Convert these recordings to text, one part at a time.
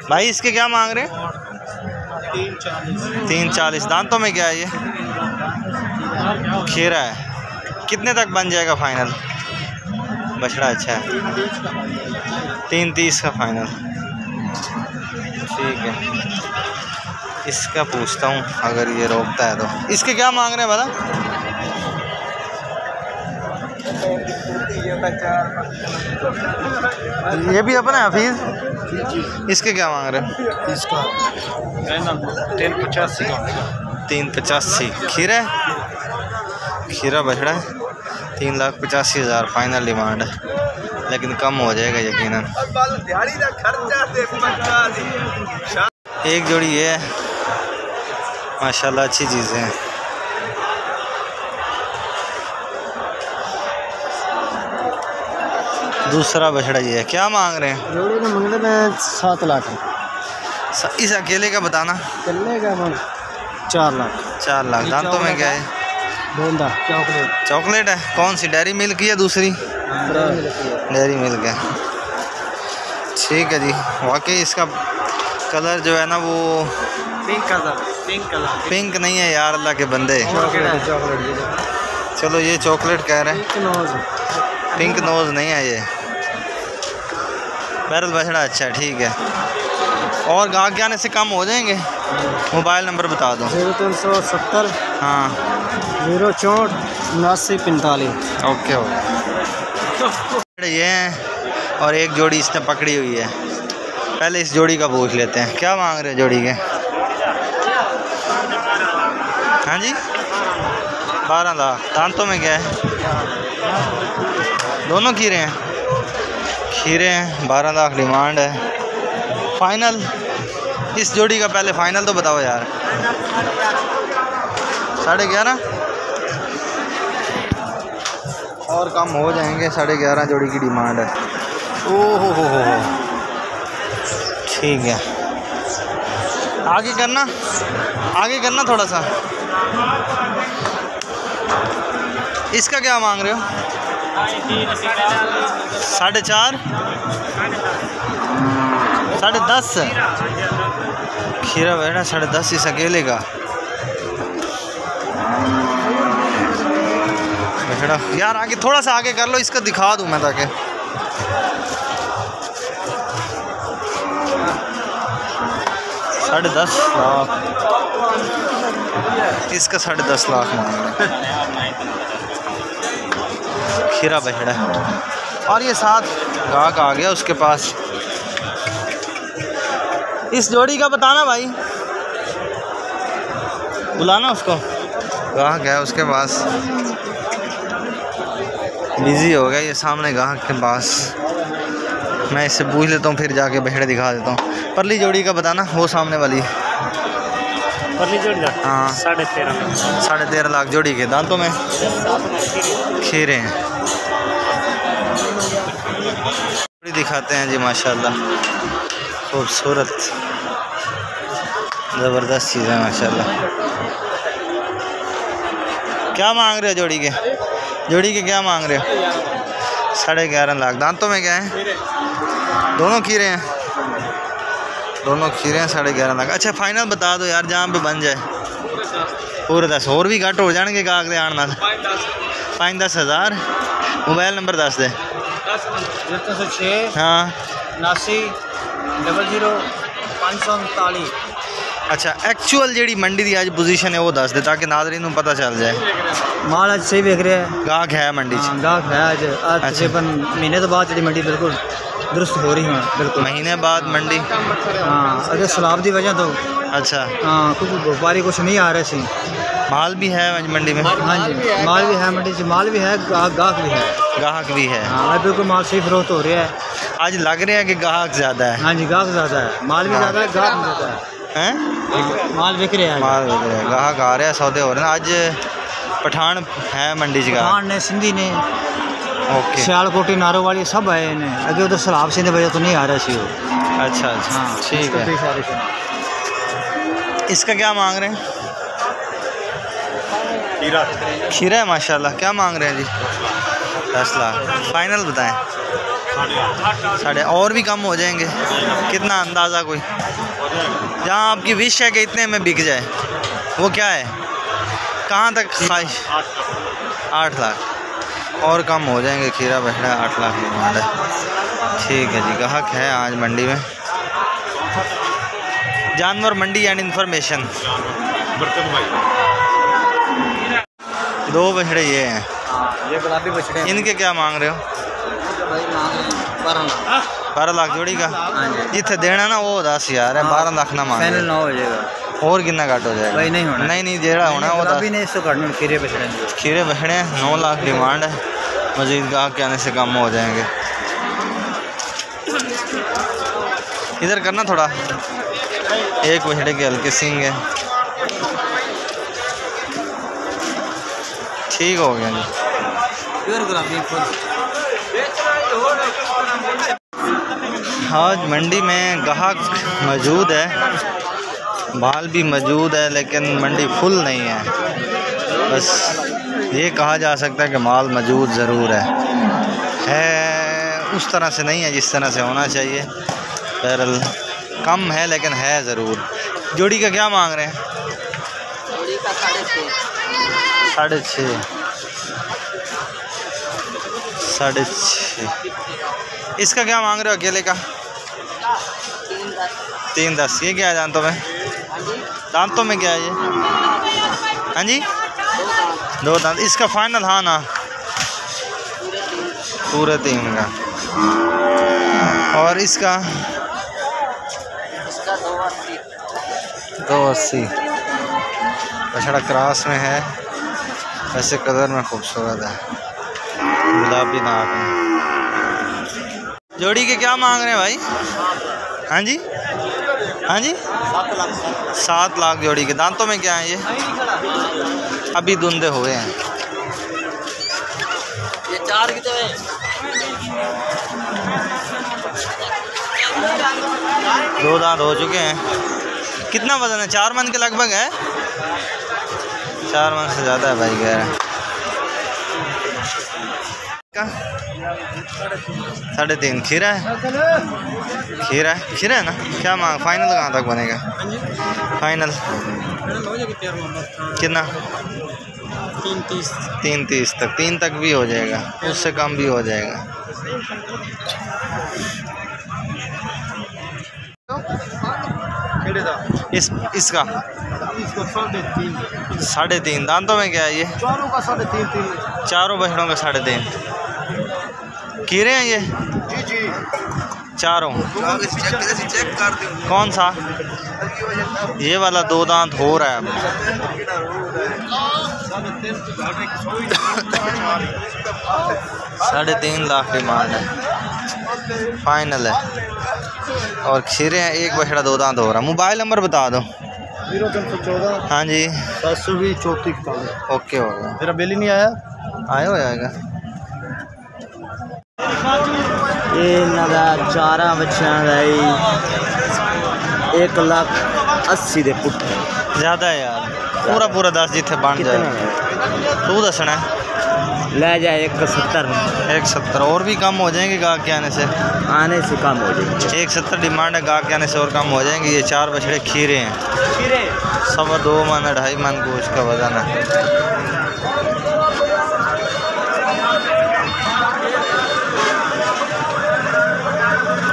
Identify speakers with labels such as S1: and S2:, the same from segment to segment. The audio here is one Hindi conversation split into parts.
S1: भाई इसके क्या मांग रहे हैं? 340। दांतों में क्या है ये? खीरा है। कितने तक बन जाएगा फाइनल? बछड़ा अच्छा है। 330 का फाइनल। ठीक है, इसका पूछता हूँ अगर ये रोकता है तो। इसके क्या मांग रहे हैं बता? ये भी अपना है हफीज। इसके क्या मांग रहे हैं?
S2: इसका 385 का।
S1: 385। खीरा है? खीरा बछड़ा है। 3,85,000 फाइनल डिमांड है, लेकिन कम हो जाएगा यकीनन। एक जोड़ी ये है माशाल्लाह, अच्छी चीज़ें हैं। दूसरा बछड़ा ये है। क्या मांग रहे हैं?
S2: जोड़ी का मंगले में 7 लाख।
S1: इस अकेले का बताना।
S2: चलेगा 4 लाख।
S1: 4 लाख। दांतों में क्या है?
S2: बोंदा चॉकलेट।
S1: चॉकलेट है। कौन सी, डेयरी मिल्क या दूसरी? डेयरी मिल्क है। ठीक है जी। वाकई इसका कलर जो है ना वो पिंक नहीं है यार, अल्लाह के बंदे। चलो ये चॉकलेट कह रहे हैं, पिंक नोज नहीं है ये। बैरल बछड़ा अच्छा है। ठीक है, और गाहक आने से कम हो जाएंगे। मोबाइल नंबर बता दो।
S2: 0370।
S1: हाँ
S2: 064 7945।
S1: Okay okay. ये हैं और एक जोड़ी इसने पकड़ी हुई है। पहले इस जोड़ी का पूछ लेते हैं, क्या मांग रहे हैं जोड़ी के? हाँ जी 12 लाख। दांतों में क्या है? दोनों खीरे हैं। खीरे हैं। 12 लाख डिमांड है। फाइनल इस जोड़ी का पहले फाइनल तो बताओ यार। 11.5 और कम हो जाएंगे। 11.5 जोड़ी की डिमांड है। ओहो हो। ठीक है, आगे करना थोड़ा सा। इसका क्या मांग रहे हो? 4.5 10.5। खीरा बैठा 10.5 इस अकेले का। बैठा यार, आगे थोड़ा सा आगे कर लो, इसका दिखा दूँ मैं ताकि। 10.5 लाख। इसका 10.5 लाख मांग रहे। खीरा बछड़ा है। और ये साथ गाहक आ गया उसके पास। इस जोड़ी का बताना भाई, बुलाना उसको। गाहक है उसके पास, बिजी हो गया ये सामने गाहक के पास। मैं इससे पूछ लेता हूँ, फिर जाके बछड़े दिखा देता हूँ। परली जोड़ी का बताना, वो सामने वाली
S2: परली जोड़ी का।
S1: हाँ 13.5 लाख जोड़ी के। दांतों में खीरे हैं। जोड़ी दिखाते हैं जी माशाल्लाह, खूबसूरत ज़बरदस्त चीज़ है माशाल्लाह। क्या मांग रहे हो जोड़ी के? जोड़ी के क्या मांग रहे हो? 11.5 लाख। दांतों में क्या है? दोनों खीरे हैं। 11.5 लाख। अच्छा फाइनल बता दो यार, जहाँ पे बन जाए। पूरे 10 और भी घट हो जाएंगे गाहक दे आने नाल। 5-10 हज़ार। मोबाइल नंबर दस दे।
S2: 06
S1: हाँ
S2: 79 00 539।
S1: अच्छा एक्चुअल जी मंडी की अज पोजीशन है वो दस दे, ताकि नाज़रीन को पता चल जाए।
S2: माल अज सही वेख रहा है।
S1: गाहक है मंडी च?
S2: गाहक है अज तकरीबन महीने तो बाद जी मंडी बिल्कुल दुरुस्त हो रही है। बिल्कुल
S1: महीने बाद मंडी।
S2: हाँ अगर सैलाब की वजह तो।
S1: अच्छा
S2: हाँ क्योंकि व्यापारी कुछ नहीं आ रहे सी।
S1: माल भी है मंडी में?
S2: हाँ जी माल भी है मंडी से, माल भी है, गाहक भी है।
S1: गाहक भी है।
S2: हाँ बिल्कुल माल सही फरोख्त हो रहा है।
S1: आज लग रहा है कि गाहक ज़्यादा है।
S2: हाँ जी गाहक ज़्यादा है, माल भी ज़्यादा है, गाहक भी ज़्यादा है। माल बिक रहा है।
S1: माल बिक रहा है, गाहक आ रहे हैं, सौदे हो रहे हैं। आज पठान है मंडी च?
S2: पठान ने, सिंधी ने,
S1: ओके,
S2: सियालकोटी, नारोवाली सब आए हैं। अगे उधर सैलाब से वजह तो नहीं आ रहा सी वो।
S1: अच्छा अच्छा ठीक है। इसका क्या मांग रहे हैं? खीरा है माशाल्लाह। क्या मांग रहे हैं जी? 10 लाख। फाइनल बताएं। साढ़े, और भी कम हो जाएंगे? कितना अंदाज़ा कोई, जहाँ आपकी विश है कि इतने में बिक जाए, वो क्या है? कहाँ तक ख्वाहिश? 8 लाख और कम हो जाएंगे। खीरा बछड़ा 8 लाख डिमांड है। ठीक है जी, ग्राहक है आज मंडी में। जानवर मंडी एंड इन्फॉर्मेशन। 2 बछड़े ये हैं,
S2: ये गुलाबी बछड़े हैं।
S1: इनके क्या मांग रहे हो?
S2: भाई मांग रहे हैं
S1: 12 लाख जोड़ी का। जिथे देना ना वो 10,000 है, 12 लाख ना मांग।
S2: फाइनल 9 हो जाएगा।
S1: और कितना घट हो जाएगा?
S2: भाई नहीं होना।
S1: नहीं जेड़ा होना वो
S2: गुलाबी नहीं, इसको काटना। खीरे बछड़े
S1: खीरे बछड़े 9 लाख डिमांड है। मजीद ग्राहक के आने से कम हो जाएंगे। इधर करना थोड़ा। एक बछड़े के हल्के सींग है। ठीक हो गया जी। आज मंडी में ग्राहक मौजूद है, माल भी मौजूद है, लेकिन मंडी फुल नहीं है। बस ये कहा जा सकता है कि माल मौजूद ज़रूर है, उस तरह से नहीं है जिस तरह से होना चाहिए। बहरहाल कम है लेकिन है ज़रूर। जोड़ी का क्या मांग रहे हैं?
S2: जोड़ी का 6.5।
S1: 6.5। इसका क्या मांग रहे हो अकेले का? 3.10। ये क्या है दांतों में? दांतों में क्या है ये? हाँ जी 2 दांत। इसका फाइनल हाँ ना? पूरे 3 का। और इसका 2.80। बछड़ा क्रॉस में है, ऐसे कलर में खूबसूरत है, गुलाबी नाक में। जोड़ी के क्या मांग रहे हैं भाई? हाँ जी हाँ जी 7 लाख जोड़ी के। दांतों में क्या है ये? अभी धुंधे हुए हैं।
S2: ये 4 की तो है।
S1: 2 दांत हो चुके हैं। कितना वजन है? 4 मन के लगभग है। 4 मन से ज़्यादा है भाई कह रहे हैं। 3.5। खीरा है? खीरा है ना? क्या मांग? फाइनल कहाँ तक बनेगा? फाइनल कितना? 3.30 तक। 3 तक भी हो जाएगा, उससे कम भी हो जाएगा। इसका 3.5। दांतों में क्या है ये?
S2: चारों का 3.5।
S1: चारों बछड़ों का 3.5। खीरे हैं ये?
S2: जी
S1: चारों।
S2: चेक कर दो।
S1: कौन सा? ये वाला 2 दांत हो रहा है अब। 3.5 लाख डिमांड है, फाइनल है। और खीरे हैं, एक बछड़ा 2 दांत हो रहा है। मोबाइल नंबर बता दो।
S2: 0314।
S1: हाँ जी
S2: 720 3441।
S1: ओके हो गया।
S2: तेरा बिल ही नहीं आया?
S1: आया हो जाएगा।
S2: ये नगा 4 बच्चा 1,80,000 दे पुट।
S1: ज़्यादा है यार। पूरा 10 जिथे बन जाए। तू दसना है।
S2: ले जाए 170।
S1: 170 और भी कम हो जाएंगे गाहक के आने से।
S2: आने से कम हो जाएंगे।
S1: 170 डिमांड है, गाहक के आने से और कम हो जाएंगे। ये 4 बछड़े खीरे हैं। 2.25 मन 2.5 मन गोश्त का वजन है।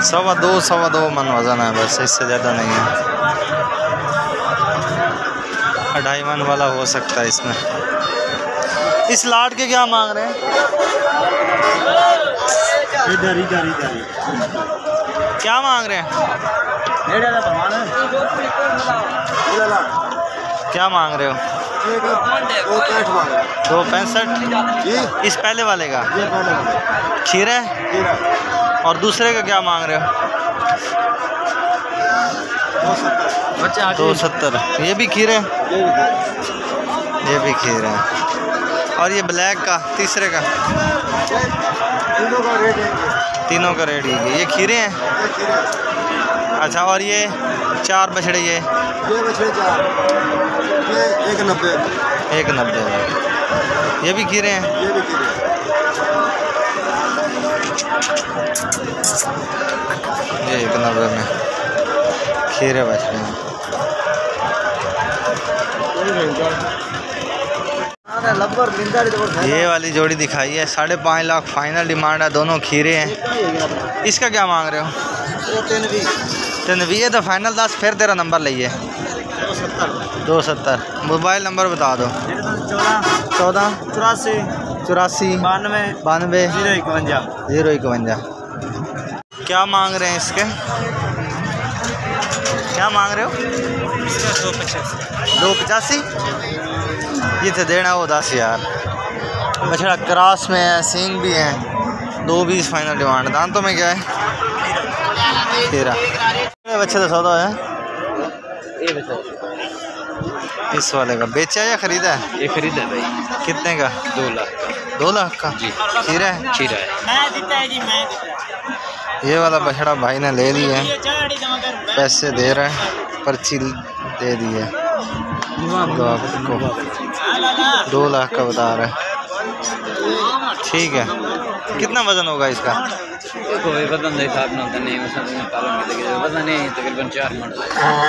S1: सवा दो मन वजन है, बस इससे ज़्यादा नहीं है। 2.5 मन वाला हो सकता है इसमें। इस लाट के क्या मांग रहे हैं? क्या मांग रहे हैं? क्या मांग रहे हो? 2.65। इस पहले वाले का खीरा है? और दूसरे का क्या मांग रहे हो? 270। ये भी खीरे? ये भी खीरा है। और ये ब्लैक का तीसरे का? तीनों का रेट ही। ये खीरे हैं? अच्छा। और ये 4 बछड़े ये? 190। ये भी खीरे हैं? ये 90 में खीरे बच रहे हैं। ये वाली जोड़ी दिखाई है 5.5 लाख फाइनल डिमांड है, दोनों खीरे हैं। इसका क्या मांग रहे हो? 320 तो फाइनल 10, फिर तेरा नंबर लिये 270। मोबाइल नंबर बता दो। 14 84 92 051। क्या मांग रहे हैं इसके? क्या मांग रहे हो? 285। ये तो देना वो 10,000। बछड़ा क्रॉस में है, सींग भी है। 220 फाइनल डिमांड। दांतों में क्या है? 13। बच्चे तो सौदा है इस वाले का। बेचा है या खरीदा है?
S2: ये खरीदा है भाई।
S1: कितने का?
S2: 2 लाख।
S1: 2 लाख का
S2: जी।
S1: खीरा है?
S2: खीरा है।
S1: ये वाला बछड़ा भाई ने ले लिया है, पैसे दे रहे हैं, पर्ची दे दी है को 2 लाख का बता रहा है। ठीक है। कितना वजन होगा इसका?
S2: कोई वजन नहीं हिसाब ना नहीं, वजन नहीं तकरीबन 4 मन।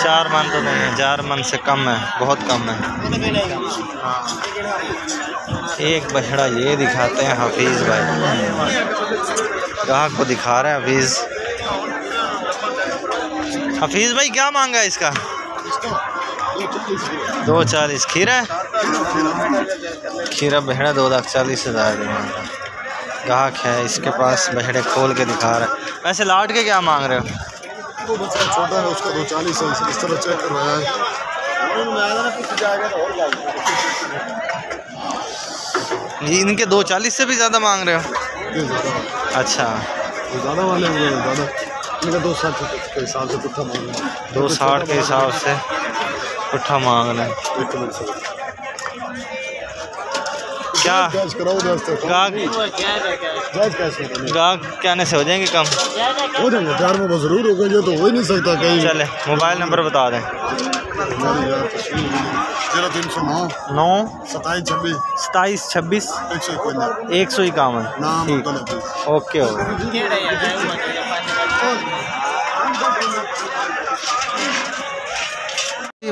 S1: 4 मन तो नहीं है, 4 मन से कम है, बहुत कम है। एक बछड़ा ये दिखाते हैं हफीज़ भाई, ग्राहक को दिखा रहे हैं हफीज़। हफीज़ भाई क्या मांगा है इसका? 240। खीरा बछड़ा 2,40,000 ग्राहक है इसके पास, बछड़े खोल के दिखा रहा है। वैसे लाट के क्या मांग रहे हो?
S3: वो बच्चा छोटा है उसका 240 है, इस तरह चेक करवाया है।
S1: इनके 240 से भी ज़्यादा मांग रहे हो? अच्छा,
S3: ज़्यादा वाले ज़्यादा 260 के हिसाब से पुट्ठा मांग रहे हैं।
S1: 260 के हिसाब से पुट्ठा मांग रहे हैं। क्या गाहक कहने से हो जाएंगे कम?
S3: हो जाएंगे 4 में बस ज़रूर होगा, ये तो हो ही नहीं सकता कहीं।
S1: चले मोबाइल नंबर बता दें।
S3: 0309 27 26
S1: 151। ठीक, ओके हो।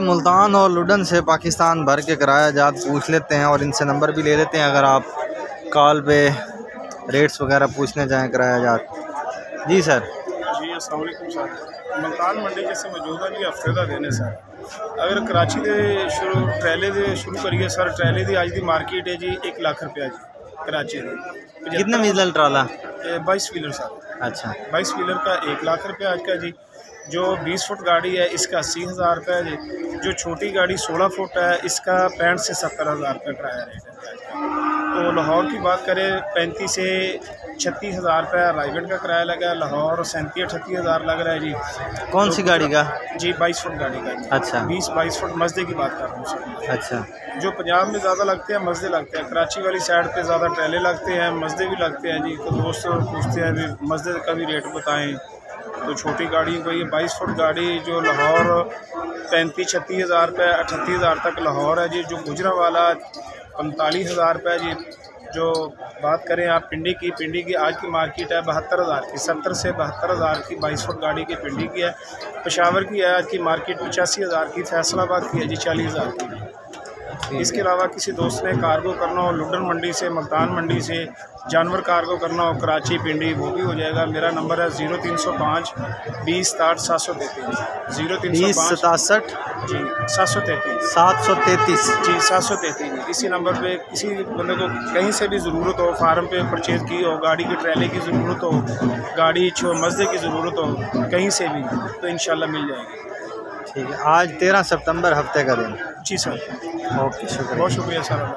S1: मुल्तान और लुडन से पाकिस्तान भर के किराया जात पूछ लेते हैं और इनसे नंबर भी ले लेते हैं अगर आप कॉल पे रेट्स वगैरह पूछने जाएं किराया जात। जी सर।
S4: जी अस्सलाम वालेकुम सर। मुल्तान मंडी जैसे मौजूदा जी हफ्ते का देने सर। अगर कराची दे शुरू ट्रैले दे शुरू करिए सर। ट्रैले दी आज दी मार्केट है जी 1 लाख रुपया जी कराची दे।
S1: कितने मिजल ट्राला?
S4: 22 wheeler sir.
S1: अच्छा,
S4: 22 व्हीलर का 1 लाख रुपया आज का जी। जो 20 फुट गाड़ी है इसका 80,000 रुपया जी। जो छोटी गाड़ी 16 फुट है इसका 65 से 70,000 रुपया किराया रेट है। तो लाहौर की बात करें 35 से 36,000 रुपया रायगढ़ का किराया लगा। लाहौर 37-38,000 लग रहा है जी।
S1: कौन सी गाड़ी का?
S4: जी 22 फुट गाड़ी का जी।
S1: अच्छा,
S4: 20-22 फुट मजदे की बात कर रहा हूँ सर।
S1: अच्छा।
S4: जो पंजाब में ज़्यादा लगते हैं मजदे लगते हैं, कराची वाली साइड पे ज़्यादा ट्रेले लगते हैं, मजदे भी लगते हैं जी। तो दोस्त पूछते हैं अभी मजदे का भी रेट बताएं। तो छोटी गाड़ी को ये 22 फुट गाड़ी जो लाहौर 35-36,000 रुपये 38,000 तक लाहौर है जी। जो गुजरा वाला 45,000 रुपये जी। जो बात करें आप पिंडी की आज की मार्केट है 72,000 की। 70 से 72,000 की 22 फुट गाड़ी की पिंडी की है। पेशावर की है आज की मार्केट 85,000 की। फैसलाबाद की है जी 40,000 की। इसके अलावा किसी दोस्त ने कार्गो करना हो लुडन मंडी से, मुल्तान मंडी से जानवर कार्गो करना हो कराची पिंडी, वो भी हो जाएगा। मेरा नंबर है 0305 20 60 733 0305 जी 733
S1: 733
S4: जी 733 जी। इसी नंबर पे किसी बंदे को कहीं से भी ज़रूरत हो, फार्म पे परचेज़ की हो, गाड़ी के ट्रेले की ज़रूरत हो, गाड़ी मजदे की ज़रूरत हो, कहीं से भी तो इंशाल्लाह मिल जाएगी।
S1: ठीक है। आज 13 सितंबर हफ्ते का दिन।
S4: जी सर।
S1: ओके, शुक्रिया।
S4: बहुत शुक्रिया सर।